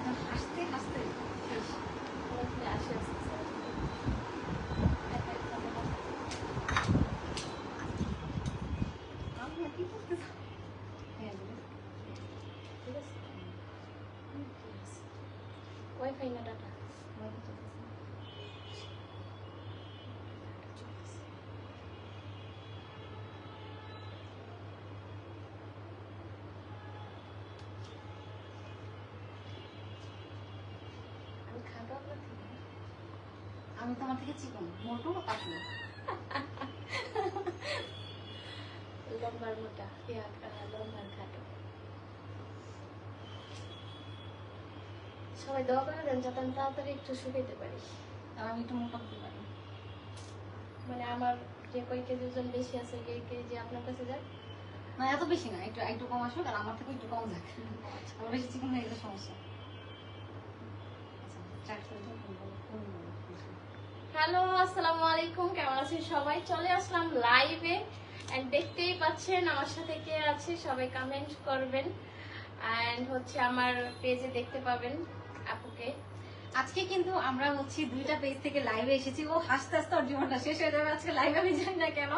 একদম হাসতে হাসতে শেষ। আসে আমরা কি করতেছি? হ্যাঁ ঠিক আছে, ওয়াইফাই না ডাটা? আমি খাটো আপনার থেকে? আমি তোমার থেকে চিকন, মোটু পাতলু। লম্বার মোটা, লম্বার খাটো। সবাই দোয়া করে দেন যাতে আমি তাড়াতাড়ি একটু শুকাইতে পারি। আর আমি একটু মোটা হতে পারি। মানে আমার যে কয় কেজি ওজন বেশি আছে এই কেজি আপনার কাছে যাক। না এত বেশি না, একটু একটু কম আসবে, আর আমার থেকে একটু কম যাক। আমার বেশি চিকন হয়ে গেলে সমস্যা। হ্যালো, আসসালামু আলাইকুম, কেমন আছেন সবাই? চলে আসলাম লাইভে এন্ড দেখতেই পাচ্ছেন আমার সাথে কে আছে, সবাই কমেন্ট করবেন এন্ড হচ্ছে আমার পেজে দেখতে পাবেন আপুকে। আজকে কিন্তু আমরা হচ্ছে দুইটা পেজ থেকে লাইভে এসেছি। ও হাসতে হাসতে ওর জীবনটা শেষ হয়ে যাবে আজকে লাইভে, আমি জানি না কেন।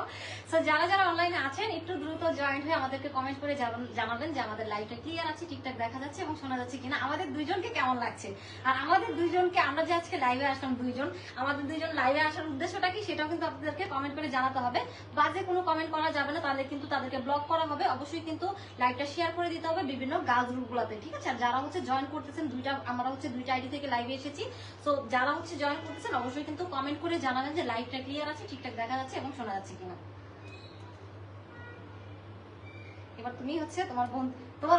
সো যারা যারা অনলাইনে আছেন একটু দ্রুত জয়েন্ট হয়ে আমাদেরকে কমেন্ট করে জানাবেন যে আমাদের লাইভটা ক্লিয়ার আছে, ঠিকঠাক দেখা যাচ্ছে এবং শোনা যাচ্ছে কিনা, আমাদের দুইজনকে কেমন লাগছে। আর আমাদের দুইজনকে, আমরা যে আজকে লাইভে আসলাম দুইজন, আমাদের দুইজন লাইভে আসার উদ্দেশ্যটা কি সেটাও কিন্তু আপনাদেরকে কমেন্ট করে জানাতে হবে। বাজে কোনো কমেন্ট করা যাবে না, তাহলে কিন্তু তাদেরকে ব্লক করা হবে। অবশ্যই কিন্তু লাইভটা শেয়ার করে দিতে হবে বিভিন্ন গার্লস গ্রুপগুলোতে, ঠিক আছে? আর যারা হচ্ছে জয়েন করতেছেন, আমরা হচ্ছে দুইটা আইডি থেকে লাইভে এসেছি। সো যারা হচ্ছে জয়েন করতেছেন অবশ্যই কিন্তু কমেন্ট করে জানাবেন যে লাইভটা ক্লিয়ার আছে, ঠিকঠাক দেখা যাচ্ছে এবং শোনা যাচ্ছে কিনা। এবার তুমি হচ্ছে তোমার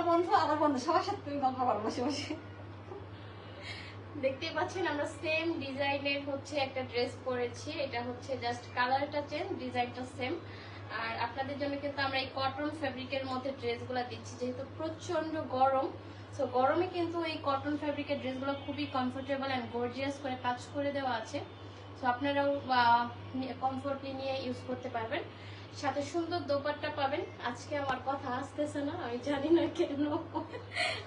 বন্ধু আমার বন্ধু সবার সাথে তুমি গল্প করো বসে বসে। দেখতেই পাচ্ছেন আমরা সেম ডিজাইনের হচ্ছে একটা ড্রেস পরেছি। এটা হচ্ছে জাস্ট কালারটা চেঞ্জ, ডিজাইনটা সেম। আর আপনাদের জন্য কিন্তু আমরা এই কটন ফেব্রিকের মধ্যে ড্রেসগুলো দিচ্ছি, যেহেতু প্রচন্ড গরম। সো গরমে কিন্তু এই কটন ফেব্রিকের ড্রেসগুলো খুবই কমফোর্টেবল এন্ড গর্জিয়াস করে কাজ করে দেওয়া আছে। সো আপনারাও কমফোর্টলি নিয়ে ইউজ করতে পারবেন। সাথে সুন্দর দোপাট্টা পাবেন। আজকে আমার কথা আসতেছে না, আমি জানি না কেন।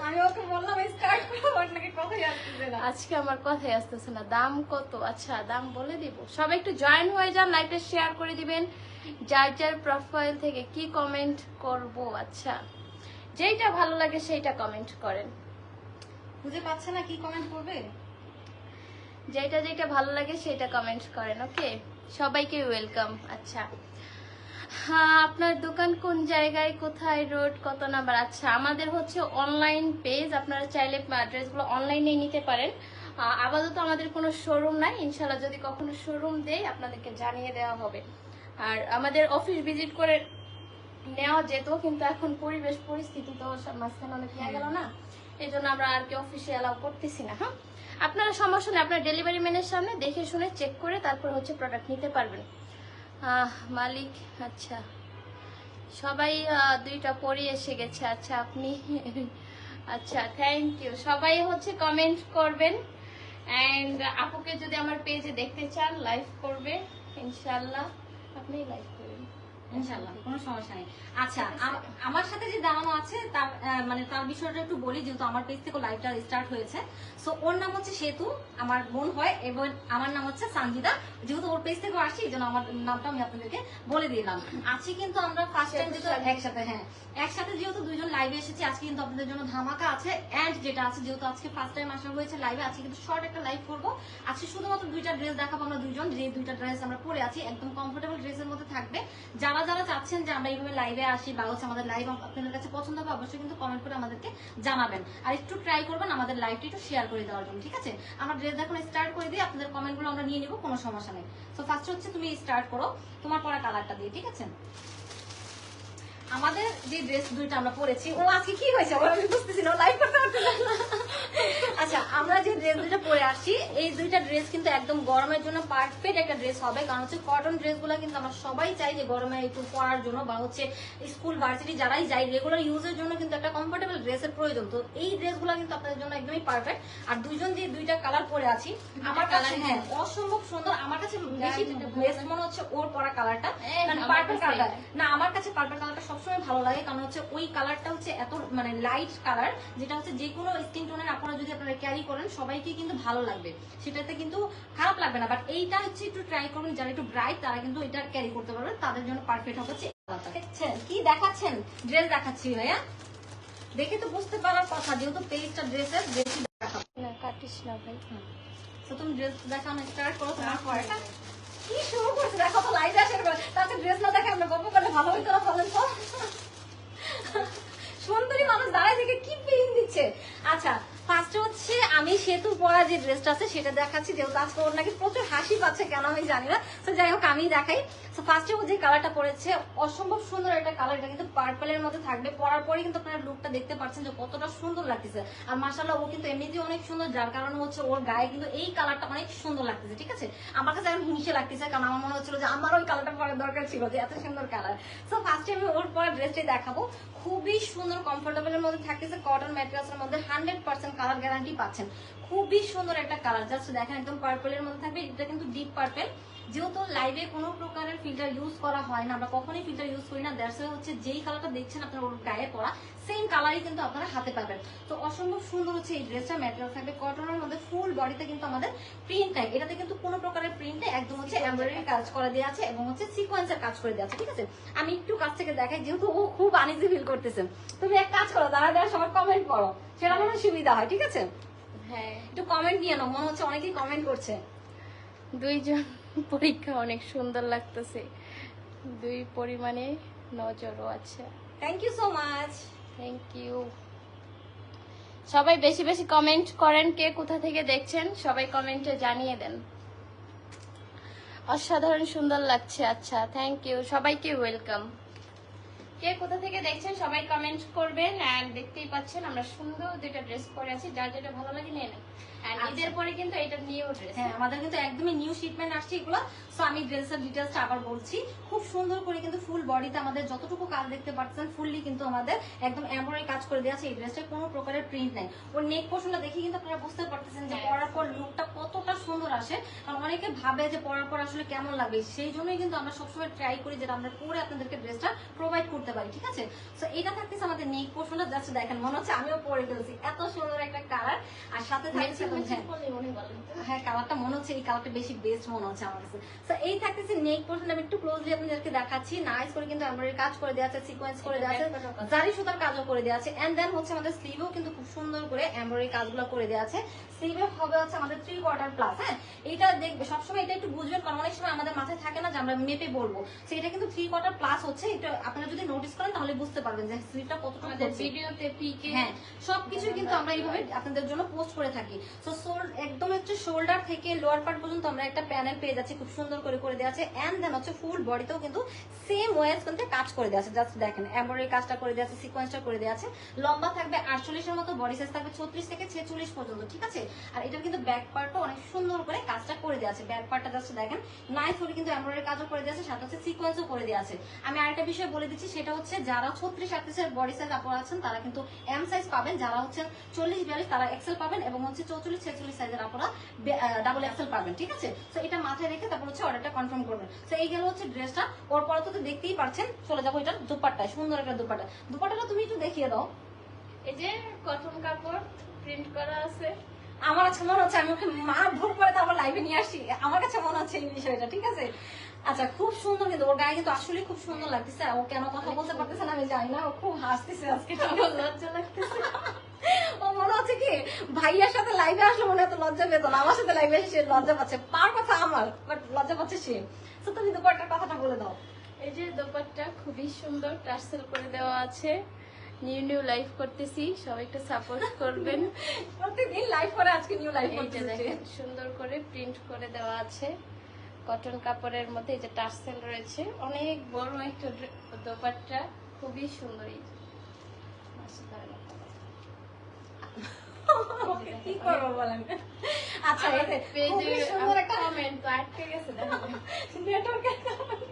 আমি ওকে বললাম স্টার্ট করো, ওর নাকি কথাই আসতেছে না। আজকে আমার কথাই আসতেছে না। দাম কত? আচ্ছা দাম বলে দিব। সবাই একটু জয়েন হয়ে যান, লাইভটা শেয়ার করে দিবেন। যার যার প্রোফাইল থেকে কি কমেন্ট করব? আচ্ছা, যেইটা ভালো লাগে সেইটা কমেন্ট করেন। বুঝে পাচ্ছে না কি কমেন্ট করবে। যেটা যেটা ভালো লাগে সেটা কমেন্ট করেন। ওকে, সবাইকে ওয়েলকাম। আচ্ছা, হ্যাঁ, আপনার দোকান কোন জায়গায়, কোথায়, রোড, কত নাম্বার? আচ্ছা, আমাদের হচ্ছে অনলাইন পেজ, আপনারা চাইলে ড্রেসগুলো অনলাইনে নিতে পারেন। আপাতত আমাদের কোনো শোরুম নাই, ইনশাল্লাহ যদি কখনো শোরুম দেয় আপনাদেরকে জানিয়ে দেওয়া হবে। আর আমাদের অফিস ভিজিট করে নেওয়া যেত, কিন্তু এখন পরিবেশ পরিস্থিতি তো মাঝখানে অনেক নিয়ে গেল না, এই জন্য আমরা আর কি অফিসে অ্যালাউ করতেছি না। হ্যাঁ, আপনারা সমস্যা নেই, আপনার ডেলিভারি ম্যানের সামনে দেখে শুনে চেক করে তারপর হচ্ছে প্রোডাক্ট নিতে পারবেন। মালিক, আচ্ছা সবাই দুইটা পরে এসে গেছে। আচ্ছা আপনি আচ্ছা, থ্যাংক ইউ। সবাই হচ্ছে কমেন্ট করবেন এন্ড আপুকে যদি আমার পেজে দেখতে চান লাইভ করবে ইনশাআল্লাহ, আপনি লাইভ করবেন ইনশাআল্লাহ, কোনো সমস্যা নেই। আচ্ছা, আমার সাথে যে দাঁড়ানো আছে তার মানে তার বিষয়টা একটু বলি, যেহেতু আমার পেজ থেকে লাইভটা স্টার্ট হয়েছে। সো ওর নাম হচ্ছে সেতু, আমার বোন হয়, এবং আমার নাম হচ্ছে সানজিদা। যেহেতু ওর পেজ থেকে আসছি এই জন্য আমার নামটা আমি আপনাদেরকে বলে দিলাম। আজকে কিন্তু আমরা ফার্স্ট টাইম যেহেতু একসাথে, হ্যাঁ একসাথে যেহেতু দুইজন লাইভে এসেছি, আজকে কিন্তু আপনাদের জন্য ধামাকা আছে। এন্ড যেটা আছে, যেহেতু আজকে ফার্স্ট টাইম আসা হয়েছে লাইভে, আজকে কিন্তু শর্ট একটা লাইভ করবো। আজকে শুধুমাত্র দুইটা ড্রেস দেখাবো আমরা দুইজন, যে দুইটা ড্রেস আমরা পরে আছি একদম কমফোর্টেবল ড্রেসের মধ্যে থাকবে। যারা যারা চাচ্ছেন যে আমরা এইভাবে লাইভে আসি বা হচ্ছে আমাদের লাইভ আপনাদের কাছে পছন্দ হবে, অবশ্যই কিন্তু কমেন্ট করে আমাদেরকে জানাবেন। আর একটু ট্রাই করবেন আমাদের লাইভটি একটু শেয়ার করে দেওয়ার জন্য, ঠিক আছে? আমরা ড্রেস দেখানো স্টার্ট করে দিই, আপনাদের কমেন্টগুলো আমরা নিয়ে নিব, কোনো সমস্যা নেই। সো ফার্স্ট হচ্ছে তুমি স্টার্ট করো তোমার পরা কালারটা দিয়ে, ঠিক আছে? আমাদের যে ড্রেস দুইটা আমরা পরেছি, ও আজকে কি হয়েছে আমি বুঝতেছি না, লাইভ করতে পারতেছি না। আচ্ছা, আমরা যে ড্রেস দুইটা পরে আসছি এই দুইটা ড্রেস কিন্তু একদম গরমের জন্য পারফেক্ট একটা ড্রেস হবে, কারণ হচ্ছে কটন ড্রেসগুলো কিন্তু আমরা সবাই চাই যে গরমে একটু পরার জন্য, বা হচ্ছে স্কুল ভার্সিটি যারাই যাই রেগুলার ইউজের জন্য কিন্তু একটা কমফোর্টেবল ড্রেসের প্রয়োজন। তো এই ড্রেসগুলো কিন্তু আপনাদের জন্য একদমই পারফেক্ট। আর দুইজন যে দুইটা কালার পরে আছি আমার কাছে হ্যাঁ অসম্ভব সুন্দর। আমার কাছে বেশি বেস্ট মনে হচ্ছে ওর পরা কালারটা, কারণ পার্পল কালারটা না, আমার কাছে পার্পল কালারটা সবসময় ভালো লাগে, কারণ হচ্ছে ওই কালারটা হচ্ছে এত মানে লাইট কালার, যেটা হচ্ছে যে কোনো স্কিন টোনের আপনারা যদি আপনারা ক্যারি করেন সবাইকে কিন্তু ভালো লাগবে, সেটাতে কিন্তু খারাপ লাগবে না। বাট এইটা হচ্ছে একটু ট্রাই করবেন, যারা একটু ব্রাইট তারা কিন্তু এটা ক্যারি করতে পারবে, তাদের জন্য পারফেক্ট হবে। দেখছেন কি দেখাচ্ছেন? ড্রেস দেখাচ্ছি ভাইয়া, দেখে তো বুঝতে পারার কথা, যেহেতু পেজটা ড্রেসের বেশি দেখাবো না কাটিস না ভাই। তো তুমি ড্রেস দেখানো স্টার্ট করো, তোমার পরেটা কি শুরু করছে দেখো তো, লাইট আসার পর তাতে ড্রেস না দেখে আমরা গল্প করলে ভালো হইতো না, বলেন তো? সুন্দরী মানুষ দাঁড়ায় থেকে কি পেইন দিচ্ছে। আচ্ছা ফার্স্টে হচ্ছে আমি সেতু পরা যে ড্রেসটা আছে সেটা দেখাচ্ছি, যেহেতু আজকে ওর নাকি প্রচুর হাসি পাচ্ছে, কেন আমি জানি না। তো যাই হোক আমি দেখাই। তো ফার্স্টে ও যে কালারটা পরেছে অসম্ভব সুন্দর একটা কালার, এটা কিন্তু পার্পলের মধ্যে থাকবে, পরার পরে কিন্তু আপনারা লুকটা দেখতে পাচ্ছেন যে কতটা সুন্দর লাগতেছে। আর মাশাআল্লাহ ও কিন্তু এমনিতেই অনেক সুন্দর, যার কারণে হচ্ছে ওর গায়ে কিন্তু এই কালারটা অনেক সুন্দর লাগতেছে। ঠিক আছে, আমার কাছে এখন হিংসে লাগতেছে, কারণ আমার মনে হচ্ছিল যে আমার ওই কালারটা পরার দরকার ছিল, যে এত সুন্দর কালার। তো ফার্স্টে আমি ওর পরা ড্রেসটাই দেখাবো, খুবই সুন্দর কমফোর্টেবলের মধ্যে থাকতেছে, কটন ম্যাটেরিয়ালসের মধ্যে 100% কালার গ্যারান্টি পাচ্ছেন। খুবই সুন্দর একটা কালার, জাস্ট দেখেন একদম পার্পলের মধ্যে থাকবে, এটা কিন্তু ডিপ পার্পল। যেহেতু লাইভে কোনো প্রকারের ফিল্টার ইউজ করা হয় না, আমরা কখনোই ফিল্টার ইউজ করি না, দ্যাটস হচ্ছে যেই কালারটা দেখছেন আপনার ওর গায়ে পরা সেম কালারই কিন্তু আপনারা হাতে পাবেন। তো অসম্ভব সুন্দর হচ্ছে এই ড্রেসটা, ম্যাটেরিয়াল থাকবে কটনের মধ্যে, ফুল বডিতে কিন্তু আমাদের প্রিন্ট নাই, এটাতে কিন্তু কোনো প্রকারের প্রিন্টে একদম হচ্ছে এমব্রয়ডারি কাজ করে দেওয়া আছে এবং হচ্ছে সিকোয়েন্সের কাজ করে দেওয়া আছে। ঠিক আছে, আমি একটু কাছ থেকে দেখাই, যেহেতু ও খুব আনইজি ফিল করতেছে। তুমি এক কাজ করো, দাঁড়া দাঁড়া সবার কমেন্ট করো, সেটা মনে হয় সুবিধা হয়। ঠিক আছে, হ্যাঁ একটু কমেন্ট নিয়ে নাও, মনে হচ্ছে অনেকেই কমেন্ট করছে। দুইজন পরীক্ষা অনেক সুন্দর লাগতেছে, দুই পরিমাণে নজরও আছে। Thank you so much. Thank you. সবাই বেশি বেশি কমেন্ট করেন, কে কোথা থেকে দেখছেন সবাই কমেন্টে জানিয়ে দেন। অসাধারণ সুন্দর লাগছে। আচ্ছা থ্যাংক ইউ, সবাইকে ওয়েলকাম। কে কোথা থেকে দেখছেন সবাই কমেন্ট করবেন। আর দেখতেই পাচ্ছেন আমরা সুন্দর দুইটা ড্রেস পরে আছি, যার যেটা ভালো লাগে নিয়ে নেন। আর ঈদের পরে কিন্তু এটা নিউ ড্রেস, হ্যাঁ আমাদের কিন্তু একদমই নিউ শিপমেন্ট আসছে এগুলো। সো আমি ড্রেসের ডিটেইলসটা আবার বলছি, খুব সুন্দর করে কিন্তু ফুল বডিতে আমাদের যতটুকু কাজ দেখতে পাচ্ছেন ফুললি কিন্তু আমাদের একদম এমব্রয়ডারি কাজ করে দেওয়া আছে। এই ড্রেসটায় কোনো প্রকারের প্রিন্ট নাই। ওর নেক পোর্শনটা দেখে কিন্তু আপনারা বুঝতে পারতেছেন যে পরার পর লুকটা কতটা সুন্দর আসে, কারণ অনেকে ভাবে যে পরার পর আসলে কেমন লাগবে, সেই জন্যই কিন্তু আমরা সবসময় ট্রাই করি যেটা আমরা পরে আপনাদেরকে ড্রেসটা প্রোভাইড করতে পারি। ঠিক আছে, সো এটা থাকতেছে আমাদের নেক পোর্শনটা, জাস্ট দেখেন মনে হচ্ছে আমিও পরে ফেলছি, এত সুন্দর একটা কালার। আর সাথে থাকছে হ্যাঁ কালারটা মনে হচ্ছে এই কালারটা বেশি বেস্ট মনে হচ্ছে আমার কাছে। সো এই থাকতেছে নেক পোর্শন, আমি একটু ক্লোজলি আপনাদেরকে দেখাচ্ছি। নাইস করে কিন্তু এমব্রয়ডারি কাজ করে দেওয়া আছে, সিকোয়েন্স করে দেওয়া আছে, জারি সুতার কাজও করে দেওয়া আছে। এন্ড দেন হচ্ছে আমাদের স্লিভেও কিন্তু খুব সুন্দর করে এমব্রয়ডারি কাজগুলো করে দেওয়া আছে। স্লিভে হবে হচ্ছে আমাদের 3/4 প্লাস। হ্যাঁ এটা দেখবে সবসময়, এটা একটু বুঝবেন, কারণ অনেক সময় আমাদের মাথায় থাকে না যে আমরা মেপে বলবো, সো এটা কিন্তু 3/4 প্লাস হচ্ছে। এটা আপনারা যদি নোটিস করেন তাহলে বুঝতে পারবেন যে স্লিভটা কতটা ভিডিওতে পিকে হ্যাঁ সবকিছু কিন্তু আমরা এইভাবে আপনাদের জন্য পোস্ট করে থাকি। সো একদম হচ্ছে শোল্ডার থেকে লোয়ার পার্ট পর্যন্ত আমরা একটা প্যানেল পেয়ে যাচ্ছি, খুব সুন্দর করে করে দেওয়া আছে। এন্ড দেন হচ্ছে ফুল বডিতেও কিন্তু সেম ওয়েজ কিন্তু কাজ করে দেওয়া আছে, জাস্ট দেখেন এমব্রয়ডারি কাজটা করে দেওয়া আছে, সিকোয়েন্সটা করে দেওয়া আছে। লম্বা থাকবে 48 এর মতো, বডি সাইজ থাকবে 36 থেকে 46 পর্যন্ত। ঠিক আছে, আর এটা কিন্তু ব্যাক পার্টও অনেক সুন্দর করে কাজটা করে দেওয়া আছে। ব্যাক পার্টটা জাস্ট দেখেন নাইস করে কিন্তু এমব্রয়ডারি কাজও করে দেওয়া আছে, সাথে হচ্ছে সিকোয়েন্সও করে দেওয়া আছে। আমি আরেকটা বিষয় বলে দিচ্ছি, সেটা হচ্ছে যারা 36-38 এর বডি সাইজ আপনারা আছেন তারা কিন্তু এম সাইজ পাবেন, যারা হচ্ছে 40-42 তারা এক্সেল পাবেন, এবং হচ্ছে 44-46 সাইজের আপনারা ডাবল এক্সেল পাবেন। ঠিক আছে, তো এটা মাথায় রেখে তারপর হচ্ছে অর্ডারটা কনফার্ম করবেন। তো এই গেল হচ্ছে ড্রেসটা। ওর পরে তো দেখতেই পাচ্ছেন, চলে যাবো এটার দুপাট্টায়। সুন্দর একটা দুপাট্টা, দুপাট্টাটা তুমি একটু দেখিয়ে দাও। এই যে কটন কাপড় প্রিন্ট করা আছে। আমার কাছে মনে হচ্ছে আমি ওকে মা ভুল করে তারপর লাইভে নিয়ে আসছি, আমার কাছে মনে হচ্ছে এই বিষয়টা। ঠিক আছে, আচ্ছা খুব সুন্দর কিন্তু ওর গায়ে কিন্তু আসলে খুব সুন্দর লাগতেছে। ও কেন কথা বলতে পারতেছে না আমি জানি না, ও খুব হাসতেছে আজকে, লজ্জা লাগতেছে। ও মনে হচ্ছে কি ভাইয়ার সাথে লাইভে আসলে মনে হতো লজ্জা পেত না, আমার সাথে লাইভে এসে সে লজ্জা পাচ্ছে, পার কথা আমার বাট লজ্জা পাচ্ছে সে। তো তুমি দুপাট্টার কথাটা বলে দাও। এই যে দোপাট্টা খুবই সুন্দর টার্সেল করে দেওয়া আছে। নিউ নিউ লাইভ করতেছি, সবাই একটু সাপোর্ট করবেন। প্রতিদিন লাইভ করে আজকে নিউ লাইভ এই যে করতেছে। দেখেন সুন্দর করে প্রিন্ট করে দেওয়া আছে কটন কাপড়ের মধ্যে। এই যে টার্সেল রয়েছে, অনেক বড় একটা দোপাট্টা, খুবই সুন্দর। এই যে ওকে কি করবো বলেন। আচ্ছা এই যে খুবই সুন্দর একটা কমেন্ট তো আটকে গেছে দেখো। নেটওয়ার্কের কারণে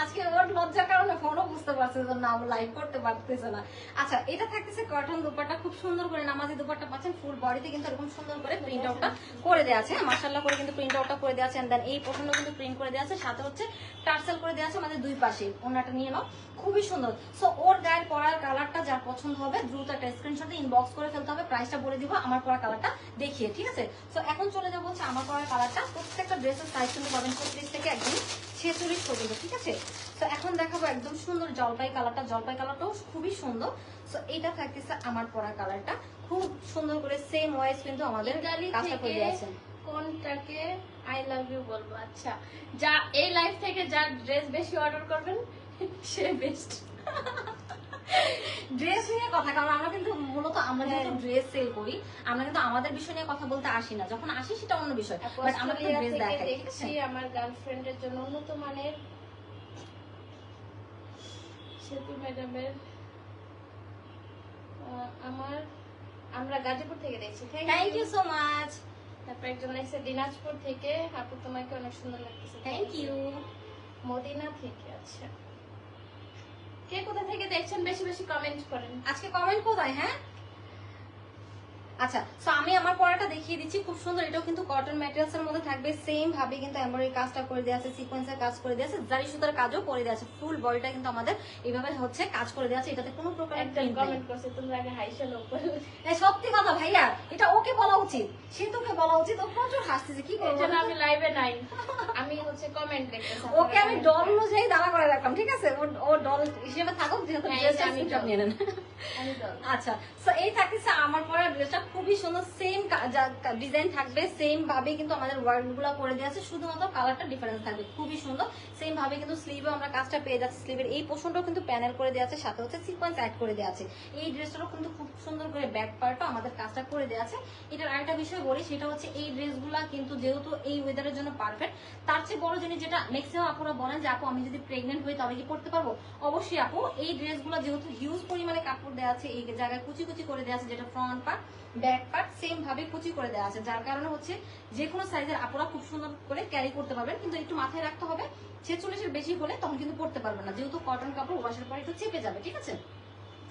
আজকে ওর লজ্জার কারণে ফোনও বুঝতে পারছে যে না ও লাইভ করতে পারতেছে না। আচ্ছা এটা থাকতেছে কটন দুপাট্টা, খুব সুন্দর করে নামাজি দুপাট্টা পাচ্ছেন, ফুল বডিতে কিন্তু এরকম সুন্দর করে প্রিন্ট আউটটা করে দেওয়া আছে, মাশাআল্লাহ করে কিন্তু প্রিন্ট আউটটা করে দেওয়া আছে। এন্ড দেন এই পোর্শনও কিন্তু প্রিন্ট করে দেওয়া আছে, সাথে হচ্ছে টার্সেল করে দেওয়া আছে আমাদের দুই পাশে। ওনাটা নিয়ে নাও, খুবই সুন্দর। সো ওর গায়ের পরার কালারটা যার পছন্দ হবে দ্রুত একটা স্ক্রিনশটে ইনবক্স করে ফেলতে হবে। প্রাইসটা বলে দিব আমার পরা কালারটা দেখিয়ে, ঠিক আছে? সো এখন চলে যাবো হচ্ছে আমার পরার কালারটা। প্রত্যেকটা ড্রেসের সাইজ কিন্তু পাবেন 36 থেকে একদম 46 পর্যন্ত, ঠিক আছে? তো এখন দেখাবো একদম সুন্দর জলপাই কালারটা, জলপাই কালারটাও খুবই সুন্দর। সো এটা থাকতেছে আমার পরা কালারটা, খুব সুন্দর করে সেম ওয়াইজ কিন্তু আমাদের কাজটা করে দিয়েছে। কোনটাকে আই লাভ ইউ বলবো? আচ্ছা, যা এই লাইফ থেকে যা ড্রেস বেশি অর্ডার করবেন সে বেস্ট। ড্রেস নিয়ে কথা, কারণ আমরা কিন্তু মূলত আমরা যেহেতু ড্রেস সেল করি, আমরা কিন্তু আমাদের বিষয় নিয়ে কথা বলতে আসি না। যখন আসি সেটা অন্য বিষয়, বাট আমরা কিন্তু ড্রেস দেখাই। দেখছি আমার গার্লফ্রেন্ডের জন্য উন্নত মানের সেতু ম্যাডামের আমরা গাজীপুর থেকে দেখছি। Thank you so much. তারপর একজন লাগছে দিনাজপুর থেকে, আপু তোমাকে অনেক সুন্দর লাগতেছে। Thank you. মদিনা থেকে। আচ্ছা, কে কোথা থেকে দেখছেন বেশি বেশি কমেন্ট করেন। আজকে কমেন্ট কোথায়? হ্যাঁ আচ্ছা, সো আমি আমার পরাটা দেখিয়ে দিচ্ছি, খুব সুন্দর। এটাও কিন্তু কটন ম্যাটেরিয়ালস এর মধ্যে থাকবে, সেম ভাবে কিন্তু এমব্রয়ডারি কাজটা করে দেওয়া আছে, সিকোয়েন্সের কাজ করে দেওয়া আছে, জারি সুতার কাজও করে দেওয়া আছে। ফুল বডিটা কিন্তু আমাদের এইভাবে হচ্ছে কাজ করে দেওয়া আছে, এটাতে কোনো প্রকার কমেন্ট করছে তোমরা আগে হাইসা লোক। সত্যি কথা ভাইয়া, এটা ওকে বলা উচিত, সে তোকে বলা উচিত। ও প্রচুর হাসতেছে, কি করবো? আমি লাইভে নাই, আমি হচ্ছে কমেন্ট দেখতেছি। ওকে আমি ডল অনুযায়ী দাঁড়া করে রাখলাম, ঠিক আছে? ও ডল হিসেবে থাকুক, যেহেতু ড্রেসটা আমি নিয়ে নেন। আচ্ছা, সো এই থাকতেছে আমার পরা ড্রেসটা, খুবই সুন্দর। সেম ডিজাইন থাকবে, সেম ভাবে কিন্তু আমাদের ওয়ার্ক গুলা করে দেওয়া আছে, শুধুমাত্র কালারটা ডিফারেন্স থাকবে। খুবই সুন্দর, সেম ভাবে কিন্তু স্লিভে আমরা কাজটা পেয়ে যাচ্ছি। স্লিভের এই পোর্শনটাও কিন্তু প্যানেল করে দেওয়া আছে, সাথে হচ্ছে সিকোয়েন্স অ্যাড করে দেওয়া আছে। এই ড্রেসটারও কিন্তু খুব সুন্দর করে ব্যাক পার্টও আমাদের কাজটা করে দেওয়া আছে। এটার আরেকটা বিষয় বলি, সেটা হচ্ছে এই ড্রেসগুলা কিন্তু যেহেতু এই ওয়েদারের জন্য পারফেক্ট। তার চেয়ে বড় জিনিস যেটা ম্যাক্সিমাম আপুরা বলেন যে আপু আমি যদি প্রেগনেন্ট হই তবে কি পড়তে পারবো? অবশ্যই আপু, এই ড্রেসগুলো যেহেতু হিউজ পরিমাণে কাপড় দেওয়া আছে, এই জায়গায় কুচি কুচি করে দেওয়া আছে, যেটা front part back part same ভাবে কুচি করে দেওয়া আছে, যার কারণে হচ্ছে যে কোনো সাইজের আপুরা খুব সুন্দর করে ক্যারি করতে পারবেন। কিন্তু একটু মাথায় রাখতে হবে 46-এর বেশি হলে তখন কিন্তু পড়তে পারবেন না, যেহেতু কটন কাপড় ওয়াশের পরে একটু চেপে যাবে, ঠিক আছে?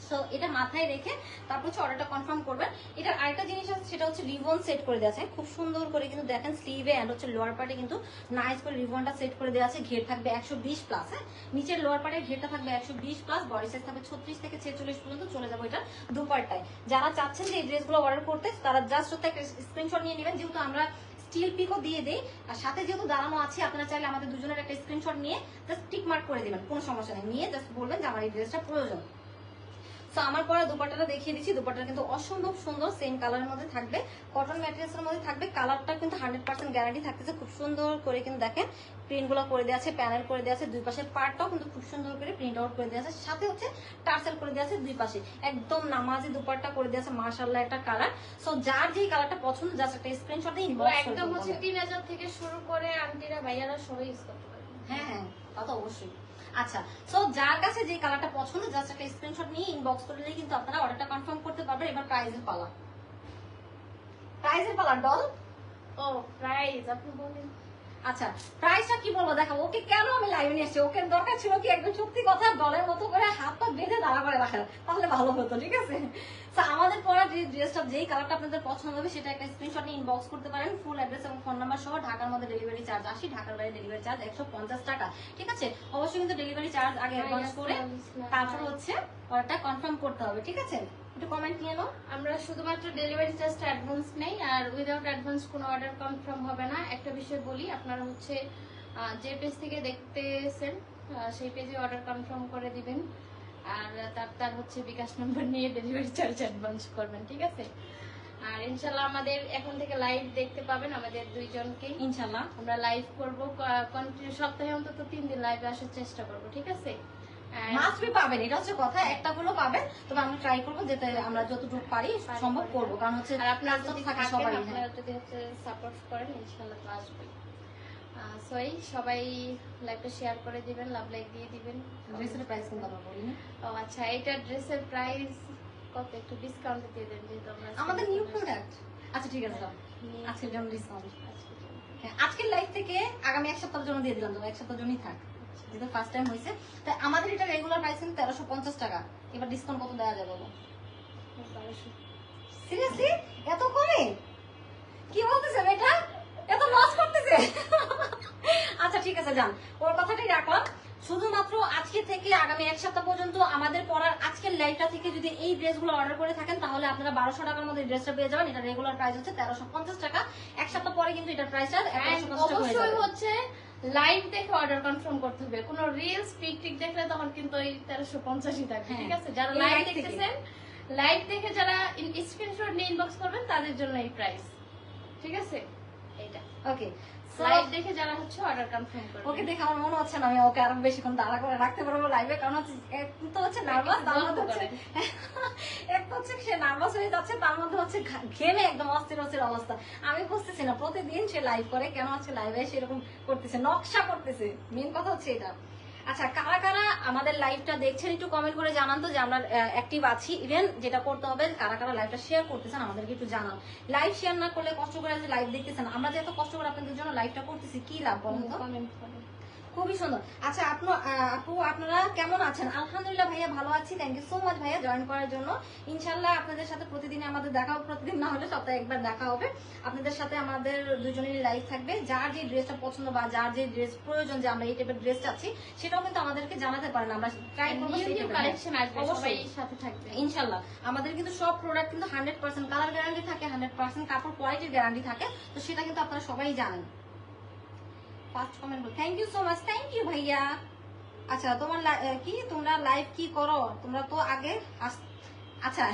সো এটা মাথায় রেখে তারপর হচ্ছে অর্ডারটা কনফার্ম করবেন। এটার আরেকটা জিনিস আছে, সেটা হচ্ছে রিবন সেট করে দেওয়া আছে, খুব সুন্দর করে কিন্তু দেখেন স্লিভে এন্ড হচ্ছে লোয়ার পার্টে কিন্তু নাইস করে রিবনটা সেট করে দেওয়া আছে। ঘের থাকবে 120 প্লাস, হ্যাঁ নিচের লোয়ার পার্টের ঘেরটা থাকবে 120 প্লাস, বডি সাইজ থাকবে 36 থেকে 46 পর্যন্ত। চলে যাবো এটা দুপাট্টায়। যারা চাচ্ছেন যে এই ড্রেসগুলো অর্ডার করতে, তারা জাস্ট হচ্ছে একটা স্ক্রিনশট নিয়ে নেবেন, যেহেতু আমরা স্টিল পিকও দিয়ে দেই, আর সাথে যেহেতু দাঁড়ানো আছে, আপনারা চাইলে আমাদের দুজনের একটা স্ক্রিনশট নিয়ে জাস্ট টিক মার্ক করে দিবেন, কোনো সমস্যা নেই। নিয়ে জাস্ট বলবেন যে আমার এই ড্রেসটা প্রয়োজন। তো আমার পরা দুপাট্টাটা দেখিয়ে দিচ্ছি, দুপাট্টাটা কিন্তু অসম্ভব সুন্দর, সেম কালারের মধ্যে থাকবে, কটন ম্যাটেরিয়ালস এর মধ্যে থাকবে। কালারটা কিন্তু 100% গ্যারান্টি থাকতেছে। খুব সুন্দর করে কিন্তু দেখেন প্রিন্ট গুলো করে দেওয়া আছে, প্যানেল করে দেওয়া আছে, দুই পাশের পার্টটাও কিন্তু খুব সুন্দর করে প্রিন্ট আউট করে দেওয়া আছে, সাথে হচ্ছে টার্সেল করে দেওয়া আছে দুই পাশে। একদম নামাজি দুপাট্টা করে দেওয়া আছে, মাশাআল্লাহ একটা কালার। সো যার যেই কালারটা পছন্দ, জাস্ট একটা স্ক্রিনশট দিয়ে ইনবক্স করে একদম হচ্ছে 3000 থেকে শুরু করে আন্টিরা ভাইয়ারা সবাই ইউজ করতে পারে। হ্যাঁ হ্যাঁ, তা তো অবশ্যই। আচ্ছা, সো যার কাছে যে কালারটা পছন্দ, জাস্ট একটা স্ক্রিনশট নিয়ে ইনবক্স করলেই কিন্তু আপনারা অর্ডারটা কনফার্ম করতে পারবেন। এবার প্রাইজের পালা, প্রাইজের পালা ডল। ও প্রাইস আপনি বলেন। আচ্ছা, প্রাইসটা কি বলবো? দেখো ওকে কেন আমি লাইভে নিয়ে এসেছি, ওকে দরকার ছিল কি একদম সত্যি কথা ডলের মতো করে হাত পা বেঁধে দাঁড়া করে রাখা, তাহলে ভালো হতো, ঠিক আছে? তো আমাদের পরা যে ড্রেসটা যেই কালারটা আপনাদের পছন্দ হবে, সেটা একটা স্ক্রিনশট নিয়ে ইনবক্স করতে পারেন। ফুল অ্যাড্রেস এবং ফোন নাম্বার সহ। ঢাকার মধ্যে ডেলিভারি চার্জ 80, ঢাকার বাইরে ডেলিভারি চার্জ 150 টাকা, ঠিক আছে? অবশ্যই কিন্তু ডেলিভারি চার্জ আগে অ্যাডভান্স করে তারপর হচ্ছে অর্ডারটা কনফার্ম করতে হবে, ঠিক আছে? একটু কমেন্ট নিয়ে নাও। আমরা শুধুমাত্র ডেলিভারি চার্জটা অ্যাডভান্স নেই, আর উইদাউট অ্যাডভান্স কোনো অর্ডার কনফার্ম হবে না। একটা বিষয় বলি, আপনারা হচ্ছে যে পেজ থেকে দেখতেছেন সেই পেজে অর্ডার কনফার্ম করে দিবেন, আর তার হচ্ছে বিকাশ নম্বর নিয়ে ডেলিভারি চার্জ অ্যাডভান্স করবেন, ঠিক আছে? আর ইনশাল্লাহ আমাদের এখন থেকে লাইভ দেখতে পাবেন আমাদের দুইজনকে। ইনশাআল্লাহ আমরা লাইভ করবো কন্টিনিউ, সপ্তাহে অন্তত 3 দিন লাইভে আসার চেষ্টা করব, ঠিক আছে? মাস্ট বি পাবেন, এটা হচ্ছে কথা। একটা গুলো পাবেন, তবে আমরা ট্রাই করবো যাতে আমরা যতটুকু পারি সম্ভব করবো, কারণ হচ্ছে আর আপনারা যদি থাকে থাকেন, সবারই। আপনারা যদি হচ্ছে সাপোর্ট করেন, ইনশাআল্লাহ তো আসবেই। সবাই লাইভটা শেয়ার করে দিবেন, লাভ লাইক দিয়ে দিবেন। ড্রেসের প্রাইস কিন্তু আমরা বলিনি। ও আচ্ছা, এটা ড্রেসের প্রাইস কত একটু ডিসকাউন্ট দিয়ে দেন যেহেতু আমরা আমাদের নিউ প্রোডাক্ট। আচ্ছা ঠিক আছে, দাও আজকের জন্য ডিসকাউন্ট। হ্যাঁ, আজকের লাইভ থেকে আগামী এক সপ্তাহের জন্য দিয়ে দিলাম, তো এক সপ্তাহের জন্যই থাক, যেহেতু ফার্স্ট টাইম হয়েছে। তাই আমাদের এটা রেগুলার প্রাইস কিন্তু 1350 টাকা। এবার ডিসকাউন্ট কত দেওয়া যাবে বলো? 1200। সিরিয়াসলি এত কমে? কি বলতেছে এটা? এত লস করতেছে? আচ্ছা ঠিক আছে, যান, ওর কথাটাই রাখলাম। শুধুমাত্র আজকে থেকে আগামী এক সপ্তাহ পর্যন্ত আমাদের পড়ার আজকের লাইভটা থেকে যদি এই ড্রেসগুলো অর্ডার করে থাকেন তাহলে আপনারা 1200 টাকার মধ্যে ড্রেসটা পেয়ে যাবেন। এটা রেগুলার প্রাইস হচ্ছে 1350 টাকা। এক সপ্তাহ পরে কিন্তু এটার প্রাইসটা 1150 টাকা হয়ে অবশ্যই যাবে। হচ্ছে লাইভ দেখে অর্ডার কনফার্ম করতে হবে। কোনো রিলস পিক দেখলে তখন কিন্তু ওই 1350ই থাকবে, হ্যাঁ। ঠিক আছে? যারা এই লাইভ live থেকে। দেখতেছেন, লাইভ দেখে যারা স্ক্রিনশট নিয়ে ইনবক্স করবেন তাদের জন্য এই প্রাইস, ঠিক আছে? এইটা ওকে, লাইভ দেখে যারা হচ্ছে অর্ডার কনফার্ম করবে। ওকে দেখে আমার মনে হচ্ছে না আমি ওকে আরো বেশিক্ষণ দাঁড়া করে রাখতে পারবো লাইভে, কারণ হচ্ছে এক তো হচ্ছে নার্ভাস, তার মধ্যে হচ্ছে এক তো হচ্ছে সে নার্ভাস হয়ে যাচ্ছে, তার মধ্যে হচ্ছে ঘেমে একদম অস্থির অস্থির অবস্থা। আমি বুঝতেছি না, প্রতিদিন সে লাইভ করে কেন আজকে লাইভে সেরকম করতেছে, নকশা করতেছে, মেন কথা হচ্ছে এটা। আচ্ছা, কারা কারা আমাদের লাইভটা দেখছেন একটু কমেন্ট করে জানান তো যে আমরা অ্যাক্টিভ আছি। ইভেন যেটা করতে হবে, কারা কারা লাইভটা শেয়ার করতেছেন আমাদেরকে একটু জানান। লাইভ শেয়ার না করলে, কষ্ট করে যে লাইভ দেখতেছেন, আমরা যে এত কষ্ট করে আপনাদের জন্য লাইভটা করতেছি, কি লাভ বলুন তো? কমেন্ট করেন। খুবই সুন্দর। আচ্ছা আপু আপনারা কেমন আছেন? আলহামদুলিল্লাহ ভাইয়া ভালো আছি, থ্যাংক ইউ সো মাচ ভাইয়া জয়েন করার জন্য। ইনশাল্লাহ আপনাদের সাথে প্রতিদিন আমাদের দেখা হবে, প্রতিদিন না হলে সপ্তাহে একবার দেখা হবে। আপনাদের সাথে আমাদের দুজনেরই লাইভ থাকবে। যার যে ড্রেসটা পছন্দ বা যার যে ড্রেস প্রয়োজন, যে আমরা এই টাইপের ড্রেস চাচ্ছি, সেটাও কিন্তু আমাদেরকে জানাতে পারেন, আমরা ট্রাই করবো সেই নিউ type এর। কালেকশন আসবে, অবশ্যই। সবাই সাথে থাকবে ইনশাল্লাহ আমাদের কিন্তু সব প্রোডাক্ট কিন্তু 100% কালার গ্যারান্টি থাকে, 100% কাপড় কোয়ালিটির গ্যারান্টি থাকে, তো সেটা কিন্তু আপনারা সবাই জানেন। ফার্স্ট কমেন্ট বল, thank you so much, thank you ভাইয়া। আচ্ছা তোমার কি তোমরা লাইভ কি করো? তোমরা তো আগে আচ্ছা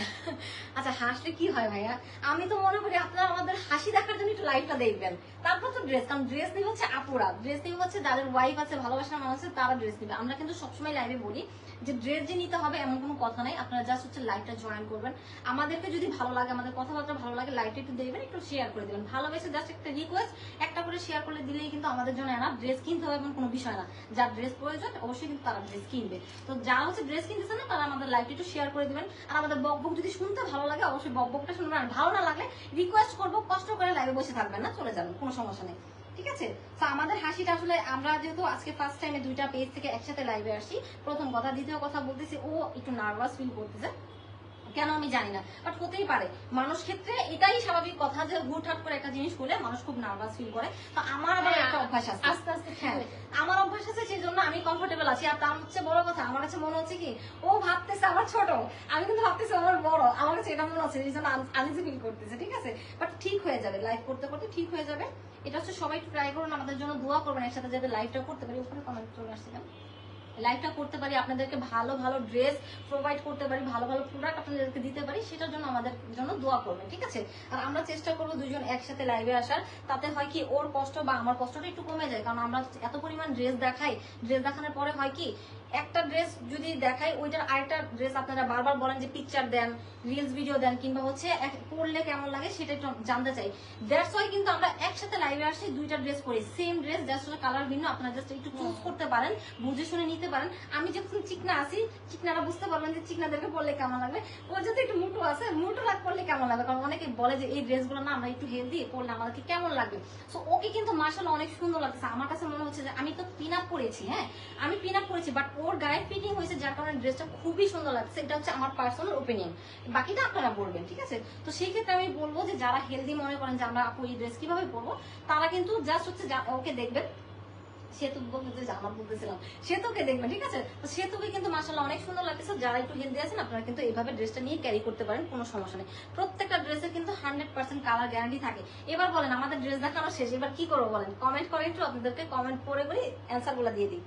আচ্ছা, হাসলে কি হয় ভাইয়া? আমি তো মনে করি আপনারা আমাদের হাসি দেখার জন্য একটু লাইভটা দেখবেন, তারপর তো ড্রেস, কারণ ড্রেস নিবে হচ্ছে আপুরা, ড্রেস নিবে হচ্ছে যাদের ওয়াইফ আছে, ভালোবাসার মানুষ আছে, তারা ড্রেস নিবে। আমরা কিন্তু সবসময় লাইভে বলি যে ড্রেস যে নিতে হবে এমন কোনো কথা নাই, আপনারা জাস্ট হচ্ছে লাইভটা জয়েন করবেন। আমাদেরকে যদি ভালো লাগে, আমাদের কথাবার্তা ভালো লাগে, লাইভটা একটু দেখবেন, একটু শেয়ার করে দেবেন, ভালোবেসে জাস্ট একটা রিকোয়েস্ট, একটা করে শেয়ার করলে দিলেই কিন্তু আমাদের জন্য এনাফ। ড্রেস কিনতে হবে এমন কোনো বিষয় না, যার ড্রেস প্রয়োজন অবশ্যই কিন্তু তারা ড্রেস কিনবে। তো যারা হচ্ছে ড্রেস কিনতেছে না, তারা আমাদের লাইভটা একটু শেয়ার করে দিবেন। আর আমাদের বকবক যদি শুনতে ভালো লাগে, অবশ্যই বকবকটা শুনবেন, আর ভালো না লাগলে রিকোয়েস্ট করবো, কষ্ট করে লাইভে বসে থাকবেন না, চলে যাবেন, কোনো সমস্যা নেই, ঠিক আছে? তো আমাদের হাসিটা আসলে, আমরা যেহেতু আজকে ফার্স্ট টাইমে দুইটা পেজ থেকে একসাথে লাইভে আসছি, প্রথম কথা, দ্বিতীয় কথা বলতেছি, ও একটু নার্ভাস ফিল করতেছে, কেন আমি জানি না, বাট হতেই পারে। মানুষ ক্ষেত্রে এটাই স্বাভাবিক কথা যে হুটহাট করে একটা জিনিস করলে মানুষ খুব নার্ভাস ফিল করে। তো আমার আবার একটা অভ্যাস আছে, আস্তে আস্তে ঠিক হ্যাঁ হয়ে যাবে। আমার অভ্যাস আছে, সেই জন্য আমি কমফোর্টেবল আছি। আর তার হচ্ছে বড় কথা, আমার কাছে মনে হচ্ছে কি, ও ভাবতেছে আমার ছোট, আমি কিন্তু ভাবতেছি আমার বড়, আমার কাছে এটা মনে হচ্ছে, এই জন্য আনইজি ফিল করতেছে, ঠিক আছে? বাট ঠিক হয়ে যাবে, লাইভ করতে করতে ঠিক হয়ে যাবে। এটা হচ্ছে সবাই ট্রাই করুন, আমাদের জন্য দোয়া করবেন, একসাথে যাতে লাইভটা করতে পারি। ওখানে কমেন্ট চলে আসছিলাম, লাইভটা করতে পারি, আপনাদেরকে ভালো ভালো ড্রেস প্রোভাইড করতে পারি, ভালো ভালো প্রোডাক্ট আপনাদেরকে দিতে পারি, সেটার জন্য আমাদের জন্য দোয়া করবেন, ঠিক আছে? আর আমরা চেষ্টা করবো দুজন একসাথে লাইভে আসার, তাতে হয় কি, ওর কষ্ট বা আমার কষ্টটা একটু কমে যায়। কারণ আমরা এত পরিমাণ ড্রেস দেখাই, ড্রেস দেখানোর পরে হয় কি, একটা ড্রেস যদি দেখাই, ওইটার আরেকটা ড্রেস আপনারা বারবার বলেন যে পিকচার দেন, রিলস ভিডিও দেন, কিংবা হচ্ছে পরলে কেমন লাগে সেটা একটু জানতে চাই। দ্যাটস ওয়াই কিন্তু আমরা একসাথে লাইভে আসি, দুইটা ড্রেস পরি, সেম ড্রেস, জাস্ট কালার ভিন্ন, আপনারা জাস্ট একটু চুজ করতে পারেন, বুঝে শুনে নিতে পারেন। আমি যখন চিকনা আছি, চিকনারা বুঝতে পারবেন যে চিকনাদেরকে পরলে কেমন লাগবে, ও যদি একটু মুটো আছে, মুটো রাগ করলে কেমন লাগবে, কারণ অনেকে বলে যে এই ড্রেসগুলো না আমরা একটু হেলদি পরলে আমাদেরকে কেমন লাগবে। সো ওকে কিন্তু মার্শাল্লাহ অনেক সুন্দর লাগছে, আমার কাছে মনে হচ্ছে যে আমি তো পিন আপ করেছি, হ্যাঁ আমি পিন আপ করেছি, বাট ওর গায়ে ফিটিং হয়েছে, যার কারণে ড্রেসটা খুবই সুন্দর লাগছে। এটা হচ্ছে আমার পার্সোনাল ওপিনিয়ন, বাকিটা আপনারা বলবেন, ঠিক আছে? তো সেই ক্ষেত্রে আমি বলবো যে যারা হেলদি মনে করেন যে আমরা আপু এই ড্রেস কিভাবে পরবো, তারা কিন্তু জাস্ট হচ্ছে ওকে দেখবেন, সেতু বলতে আমার বলতেছিলাম, সেতুকে দেখবেন, ঠিক আছে? তো সেতুকে কিন্তু মাশাআল্লাহ অনেক সুন্দর লাগতেছে। যারা একটু হেলদি আছেন আপনারা কিন্তু এইভাবে ড্রেসটা নিয়ে ক্যারি করতে পারেন, কোনো সমস্যা নেই। প্রত্যেকটা ড্রেসের কিন্তু 100% কালার গ্যারান্টি থাকে। এবার বলেন, আমাদের ড্রেস দেখানো শেষ, এবার কি করবো বলেন? কমেন্ট করে একটু, আপনাদেরকে কমেন্ট করে করে অ্যান্সার গুলা দিয়ে দিই।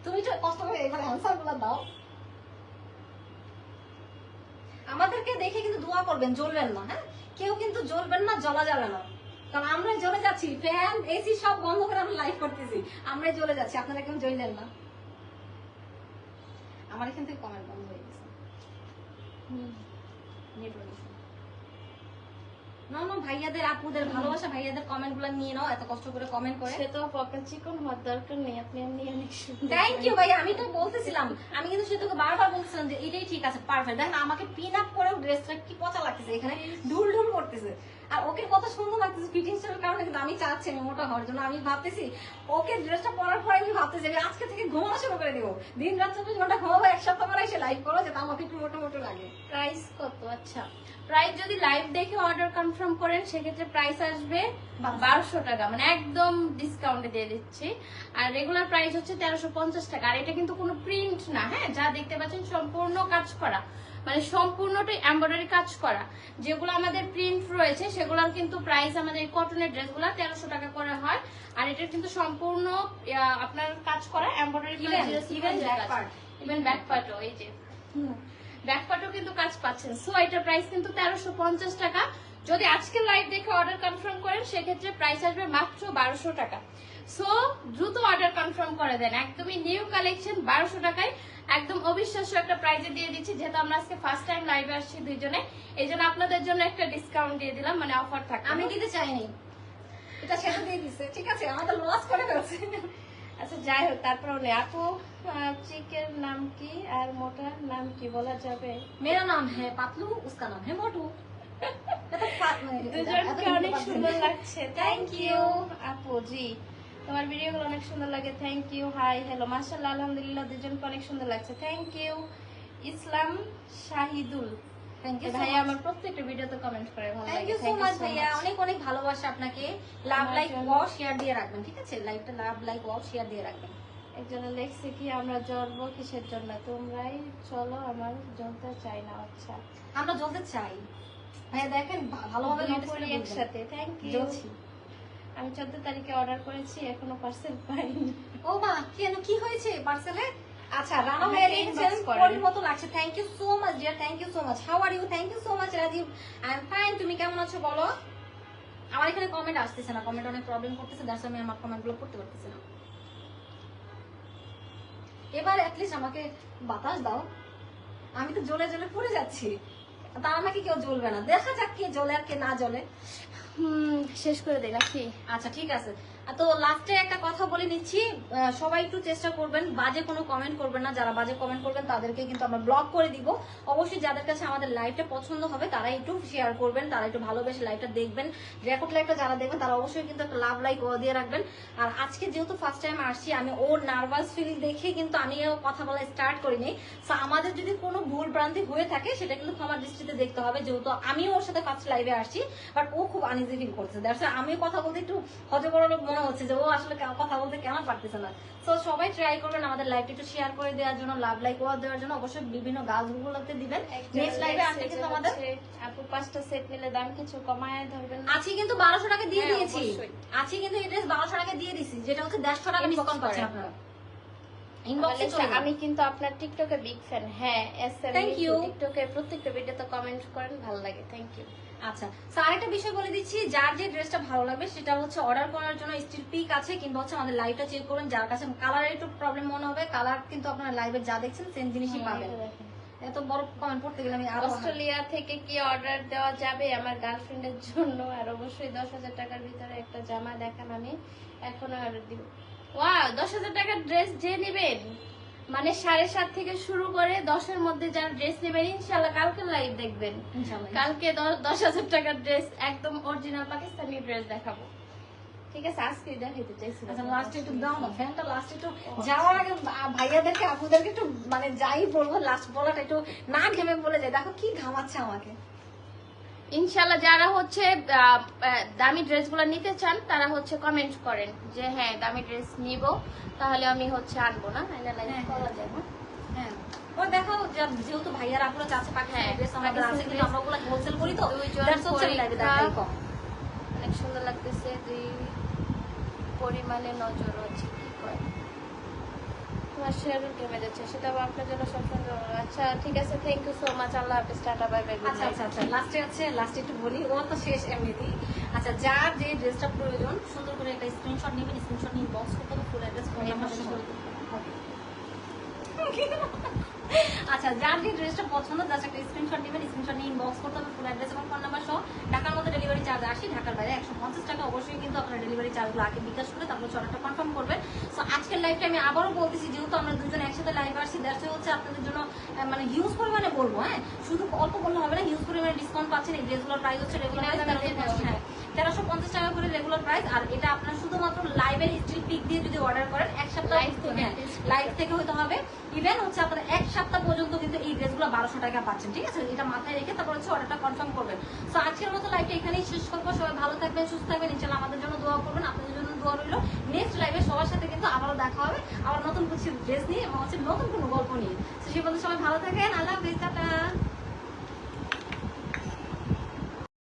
তুমি একটু কষ্ট করে এবার অ্যান্সার গুলা দাও। আমাদেরকে দেখে কিন্তু দোয়া করবেন, জ্বলবেন না, হ্যাঁ কেউ কিন্তু জ্বলবেন না, জ্বলা যাবে না, কারণ আমরাই জ্বলে যাচ্ছি, ফ্যান এসি সব বন্ধ করে আমরা লাইভ করতেছি, আমরাই জ্বলে যাচ্ছি, আপনারা কেউ জ্বললেন না। আমার এখান থেকে কমেন্ট বন্ধ হয়ে গেছে, নেটওয়ার্ক ইস্যু। না না, ভাইয়াদের আপুদের ভালোবাসা, ভাইয়াদের কমেন্ট গুলো নিয়ে নাও, এত কষ্ট করে কমেন্ট করে। সে তো আপনার চিকন হওয়ার দরকার নেই, আপনি এমনি অনেক সুন্দর। থ্যাংক ইউ ভাই, আমি তো বলতেছিলাম, আমি কিন্তু সেটাকে বারবার বলছিলাম যে এটাই ঠিক আছে, পারফেক্ট। দেখেন আমাকে পিন আপ করেও ড্রেসটা কি পচা লাগতেছে, এখানে ঢুল ঢুল করতেছে। আর ওকে কত সুন্দর লাগতেছে ফিটিংসের কারণে, কিন্তু আমি চাচ্ছি আমি মোটা হওয়ার জন্য। আমি ভাবতেছি ওকে ড্রেসটা পরার পরে আমি ভাবতেছি আমি আজকে থেকে ঘুমানো শুরু করে দেবো, দিন রাত 24 ঘন্টা ঘুমাবো, এক সপ্তাহ পরে এসে লাইভ করো, যেটা আমাকে একটু মোটো মোটো লাগে। প্রাইস কত? আচ্ছা, প্রাইস যদি লাইভ দেখে অর্ডার কনফার্ম করেন সেক্ষেত্রে প্রাইস আসবে 1200 টাকা, মানে একদম ডিসকাউন্টে দিয়ে দিচ্ছি। আর রেগুলার প্রাইস হচ্ছে 1350 টাকা। আর এটা কিন্তু কোনো প্রিন্ট না, হ্যাঁ, যা দেখতে পাচ্ছেন সম্পূর্ণ কাজ করা, মানে সম্পূর্ণটাই এমব্রয়ডারি কাজ করা। যেগুলো আমাদের প্রিন্ট রয়েছে সেগুলোর কিন্তু প্রাইস আমাদের কটনের ড্রেসগুলো 1300 টাকা করে হয়। আর এটা কিন্তু সম্পূর্ণ আপনার কাজ করা এমব্রয়ডারি, ইভেন ব্যাক পার্টও, এই যে ব্যাক পার্টও কিন্তু কাজ পাচ্ছেন। সো এটার প্রাইস কিন্তু 1350 টাকা। যদি আজকে লাইভ দেখে অর্ডার কনফার্ম করেন সেক্ষেত্রে প্রাইস আসবে মাত্র 1200 টাকা। সো দ্রুত অর্ডার কনফার্ম করে দেন, একদমই নিউ কালেকশন 1200 টাকায় একদম অবিশ্বাস্য একটা প্রাইজে দিয়ে দিচ্ছি। যেহেতু আমরা আজকে ফার্স্ট টাইম লাইভে আসছি দুইজনে, এই জন্য আপনাদের জন্য একটা ডিসকাউন্ট দিয়ে দিলাম, মানে অফার থাকে। আমি দিতে চাইনি, এটা সেটা দিয়ে দিচ্ছে, ঠিক আছে, আমাদের লস করে ফেলছে। আচ্ছা যাই হোক, তারপর আপু চিকের নাম কি আর মোটার নাম কি বলা যাবে? मेरा नाम है पतलू, उसका नाम है मोटू। দুজনকে অনেক সুন্দর লাগছে, থ্যাংক ইউ আপু। জি, তোমার ভিডিওগুলো অনেক সুন্দর লাগে, থ্যাংক ইউ। হাই হ্যালো, মাশাআল্লাহ, আলহামদুলিল্লাহ, দুজনকে অনেক সুন্দর লাগছে, thank you. Islam Shahidul, thank you ভাইয়া আমার প্রত্যেকটা ভিডিওতে কমেন্ট করে, ভালো লাগে, থ্যাংক ইউ সো মাচ ভাইয়া, অনেক অনেক ভালোবাসা আপনাকে। লাভ লাইক ওয়াও শেয়ার দিয়ে রাখবেন, ঠিক আছে, লাইভটা লাভ লাইক ওয়াও শেয়ার দিয়ে রাখবেন। একজনে লেখছে কি আমরা জ্বলবো কিসের জন্য, তোমরাই চলো, আমার জ্বলতে চাই না। আচ্ছা, আমরা জ্বলতে চাই ভাইয়া, দেখেন ভালোভাবে দুই notice করে পরি বলবেন। একসাথে, থ্যাংক ইউ। জ্বলছি। আমি 14 তারিখে অর্ডার করেছি, এখনো পার্সেল পাইনি। ও মা, কেন কি হয়েছে পার্সেলে? আচ্ছা, রানা আমাকে ভাইয়া inbox লিখেছেন করেন। পরির মতো লাগছে, thank you so much dear, thank you so much. How are you? Thank you so much Rajib, I am fine, তুমি কেমন আছো বলো? আমার এখানে কমেন্ট আসতেছে না, কমেন্ট অনেক প্রবলেম করতেছে, দ্যাটস আমি আমার কমেন্টগুলো পড়তে পারতেছি না। এবার অ্যাটলিস্ট আমাকে বাতাস দাও, আমি তো জ্বলে জ্বলে পড়ে যাচ্ছি, তার আমাকে কেউ জ্বলবে না, দেখা যাক কে জ্বলে আর কে না জ্বলে। শেষ করে দেই নাকি? আচ্ছা ঠিক আছে, তো লাস্টে একটা কথা বলে নিচ্ছি, সবাই একটু চেষ্টা করবেন বাজে কোনো কমেন্ট করবেন না, যারা বাজে কমেন্ট করবেন তাদেরকে কিন্তু আমরা ব্লক করে দিব। অবশ্যই যাদের কাছে আমাদের লাইভটা পছন্দ হবে তারা একটু শেয়ার করবেন, তারা একটু ভালোবেসে লাইভটা দেখবেন, রেকর্ড লাইভটা যারা দেখবেন তারা অবশ্যই কিন্তু একটা লাভ লাইক দিয়ে রাখবেন। আর আজকে যেহেতু ফার্স্ট টাইম আসছি, আমি ওর নার্ভাস ফিল দেখে কিন্তু আমি কথা বলা স্টার্ট করিনি। সো আমাদের যদি কোনো ভুল ভ্রান্তি হয়ে থাকে সেটা কিন্তু ক্ষমার দৃষ্টিতে দেখতে হবে, যেহেতু আমিও ওর সাথে ফার্স্ট লাইভে আসছি, বাট ও খুব আনইজি ফিল করছে, দ্যাটস আমিও কথা বলতে একটু হজবরল মনে হচ্ছে যে ও আসলে কথা বলতে কেন পারতেছে না। তো সবাই ট্রাই করবেন আমাদের লাইভটা একটু শেয়ার করে দেওয়ার জন্য, লাভ লাইক দেওয়ার জন্য, অবশ্যই বিভিন্ন গাছগুলোতে দিবেন। নেক্সট লাইভে আসলে কিন্তু আমাদের আপু 5টা সেট নিলে দাম কিছু কমায় ধরবেন। আছি কিন্তু 1200 টাকা দিয়ে হ্যাঁ, দিয়েছি, অবশ্যই। আছি কিন্তু এই ড্রেস 1200 টাকা দিয়ে দিছি, যেটা হচ্ছে 150 টাকা Inbox ডিসকাউন্ট পাচ্ছেন করেন। আপনারা। ইনবক্সে চলে যান। আমি কিন্তু আপনার টিকটকে বিগ ফ্যান। হ্যাঁ, Thank you. টিকটকে প্রত্যেকটা ভিডিওতে কমেন্ট করেন, ভালো লাগে, থ্যাংক ইউ। আচ্ছা, তো আরেকটা বিষয় বলে দিচ্ছি, যার যে ড্রেসটা ভালো লাগবে সেটা হচ্ছে অর্ডার করার জন্য স্টিল পিক আছে, কিংবা হচ্ছে আমাদের লাইভটা চেক করুন, যার কাছে কালারের একটু প্রবলেম মনে হবে, কালার কিন্তু আপনারা লাইভে যা দেখছেন সেম জিনিসই পাবেন। এত বড় কমেন্ট পড়তে গেলে আমি আরো অস্ট্রেলিয়া থেকে কি অর্ডার দেওয়া যাবে আমার গার্লফ্রেন্ডের জন্য? আর অবশ্যই 10,000 টাকার ভিতরে একটা জামা দেখান, আমি এখনো অর্ডার দিব। ওয়াও, 10,000 টাকার ড্রেস যে নেবেন, মানে 7.5 থেকে শুরু করে 10-এর মধ্যে যারা ড্রেস নেবেন, ইনশাল্লাহ কালকে লাইভ দেখবেন। ইনশাআল্লাহ। কালকে 10,000 টাকার ড্রেস, একদম অরিজিনাল পাকিস্তানি ড্রেস দেখাবো, ঠিক আছে? আজকে দেখাইতে চাইছি। আচ্ছা, লাস্টে একটু দাও না ফ্যানটা, লাস্টে একটু যাওয়ার আগে ভাইয়াদেরকে আপুদেরকে একটু মানে যাই বলবো লাস্ট বলাটা একটু না ঘেমে বলে যায়, দেখো কি ঘামাচ্ছে আমাকে। ইনশাল্লাহ যারা হচ্ছে দামি ড্রেসগুলো নিতে চান তারা হচ্ছে কমেন্ট করেন যে হ্যাঁ দামি ড্রেস নিব, তাহলে আমি হচ্ছে আনবো না, হ্যাঁ, করা যায় না। হ্যাঁ, ও দেখো যেহেতু ভাইয়ার আপুরা চাচ্ছে পাকিস্তানি ড্রেস আমাদের আছে, কিন্তু আমরা ওগুলো হোলসেল করি তো, দুইজন দ্যাটস হচ্ছে লাইভে দেখাই কম। অনেক সুন্দর লাগতেছে, দুই পরিমাণে নজর আছে, কি করে তোমার শেয়ারও কমে যাচ্ছে, সেটা আপনার জন্য সবসময়। আচ্ছা ঠিক আছে, থ্যাংক ইউ সো মাচ, আল্লাহ হাফেজ, টাটা, বাই বাই। আচ্ছা আচ্ছা আচ্ছা, লাস্টে একটু বলি, ও তো শেষ এমনিতেই। আচ্ছা, যার যে ড্রেসটা প্রয়োজন সুন্দর করে একটা স্ক্রিনশট নেবেন, স্ক্রিনশট নিয়ে বক্স করতে হবে, ফুল অ্যাড্রেস ফোন নাম্বার সহ। আচ্ছা, যার যে ড্রেসটা পছন্দ জাস্ট একটা স্ক্রিনশট নেবেন, স্ক্রিনশট নিয়ে ইনবক্স করতে হবে ফুল অ্যাড্রেস এবং ফোন নাম্বার সহ। ঢাকার মধ্যে ডেলিভারি চার্জ 80, ঢাকার বাইরে 150 টাকা। অবশ্যই কিন্তু আপনারা ডেলিভারি চার্জগুলো আগে বিকাশ করে তারপর অর্ডারটা কনফার্ম করবেন। সো আজকের লাইভটা আমি আবারও বলতেছি, যেহেতু আমরা দুজন একসাথে লাইভ আসছি, দ্যাটস হচ্ছে আপনাদের জন্য মানে হিউজ পরিমাণে বলবো, হ্যাঁ শুধু অল্প বললে হবে না, হিউজ পরিমাণে ডিসকাউন্ট পাচ্ছেন। এই ড্রেসগুলোর প্রাইস হচ্ছে রেগুলার প্রাইস 1350 টাকা করে রেগুলার প্রাইস। আর এটা আপনার শুধুমাত্র লাইভের স্টিল পিক দিয়ে যদি অর্ডার করেন এক সপ্তাহ লাইভ থেকে হতে হবে, ইভেন হচ্ছে আপনার এক সপ্তাহ পর্যন্ত কিন্তু এই ড্রেসগুলো 1200 টাকা পাচ্ছেন। ঠিক আছে, এটা মাথায় রেখে তারপর হচ্ছে অর্ডারটা কনফার্ম করবেন। সো আজকের মতো লাইভটা এখানেই শেষ করবো। সবাই ভালো থাকবেন, সুস্থ থাকবেন, ইনশাআল্লাহ আমাদের জন্য দোয়া করবেন, আপনাদের জন্য দোয়া রইল। নেক্সট লাইভে সবার সাথে কিন্তু আবারও দেখা হবে, আবার নতুন কিছু ড্রেস নিয়ে এবং হচ্ছে নতুন কোনো গল্প নিয়ে। তো সেই পর্যন্ত সবাই ভালো থাকেন, আল্লাহ হাফেজ, টাটা।